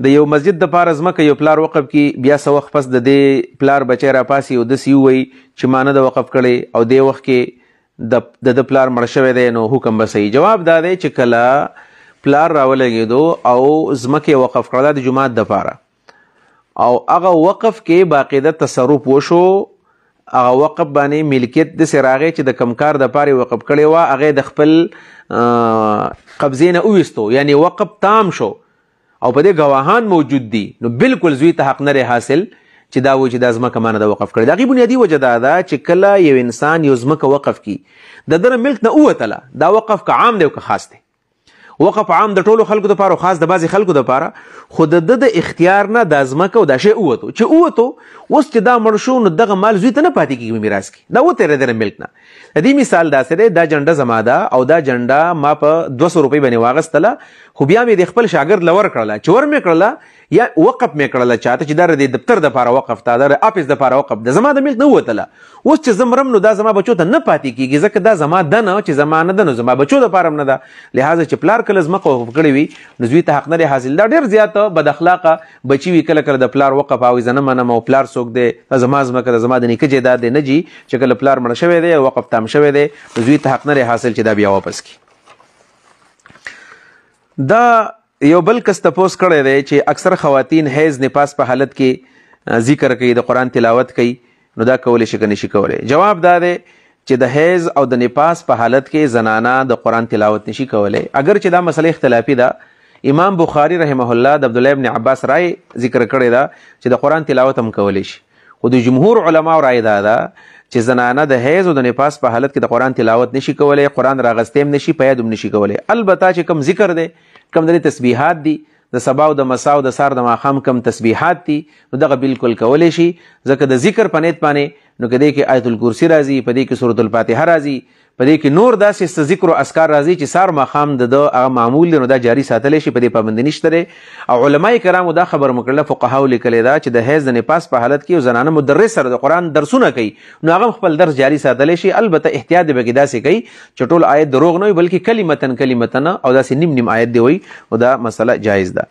د یو مسجد د پاره ځمکه یو پلار وقف کی، بیا څه وخت پس د دې پلار بچی راپاسي او داسې ووایي چې ما نه د وقف کړی او دې وخت کې د پلار مړ شوی دی، نو حکم به صحیح؟ جواب دا دی چې کله پلار راولګېدو او ځمکې وقف کړله د جومات دپاره او هغه وقف کې باقاعده تصرف وشو، هغه وقف باندې ملکیت داسې راغی چې د کوم کار دپاره وقف کړی وه هغه د خپل قبضې نه وویستو، یعنی وقف تام شو او په دې ګواهان موجود دي، نو بالکل زوی ته حق نه حاصل چې دا وایي چې دا ځمکه ما نه ده وقف کړې. د هغې بنیادي وجه دا ده چې کله یو انسان یو ځمکه وقف کي د ده نه ملک نه ووتله، دا وقف که عام دی او که خاص دی. وقف عام د ټولو خلکو دپاره او خاص د بعضې خلکو دپاره، خو د ده د اختیار نه دا ځمکه او دا شی ووتو چې ووتو، اوس چې دا مړ شو نو دغه مال زوی ته نه پاتې کېږي میراث کې، دا وتېرېدی ملک نه. د دې مثال داسې دی، دا جنډه زما ده او دا جنډه ما په 200 روپۍ باندې واغستله، خو بیا مې د خپل شاګرد له ورکړله چې ور مې کړله یا وقف مې کړله چاته چې دا د دفتر دپاره وقف ته، د آفس دپاره وقف ده، زما د ملک نه ووتله. اوس چې زه مرم نو دا زما بچو ته نه پاتې کېږي، ځکه دا زما ده نه، چې زما نه ده نو زما بچو دپاره هم نه ده. لهذا چې پلار کله ځمکه وقف کړې وي نو زوی ته حق نه دی حاصل. دا ډېر زیات بد اخلاقه بچي وي، کله کله د پلار وقف او زه نه منم او پلار څوک دی، زما ځمکه ده، زما د نیکه جایداد دی، نه جي چې کله پلار مړ شوی دی وقف تام شوی دی نو زوی ته حق نه دی حاصل چې دا بیا واپس کړي. دا یو بل کس تپوس کړی دی چې اکثر خواتین حیض نفاس په حالت کې ذکر کوي، د قرآن تلاوت کوي، نو دا کولی شي که نشي کولی؟ جواب دا دی چې د حیض او د نفاس په حالت کې زنانه د قرآن تلاوت نشي کولی، اگر چې دا مسله اختلافي ده. امام بخاری رحمه الله د عبدالله ابن عباس رای ذکر کړی ده چې د قرآن تلاوت هم کولی شي، خو د جمهور علماو رای دا ده چې زنانه د حیض او د نفاس په حالت کې د قرآن تلاوت نشي کولی، قرآن راغستی هم نشي، په یاد هم نشي کولی. البته چې کم ذکر دی، کم د تسبیحات دي، د سبا او د مسا او د سار د ماښام کم تسبیحات دي، نو دغه بالکل کولی شي، ځکه د ذکر په نیت باندې نو که دې کې آیت الکرسي راځي، په دې کې سورة الفاتحه راځي، په دې کې نور داسې ذکر او اذکار راځي چې سار ماښام د هغه معمول دی، نو دا جاري ساتلی شي، په دې پابندي نشته دی. او علما کرامو دا خبر مکړله، فقهاو لیکلی ده چې د حیض د نفاس په حالت کې یو زنانه مدرس سره د قرآن درسونه کوي، نو هغه خپل درس جاري ساتلی شي. البته احتیاط به کې داسې کوي چې ټول آیت دروغ نه وي، بلکې کلمتن او داسې نیم نیم آیت دی وي، او دا مسله جایز ده.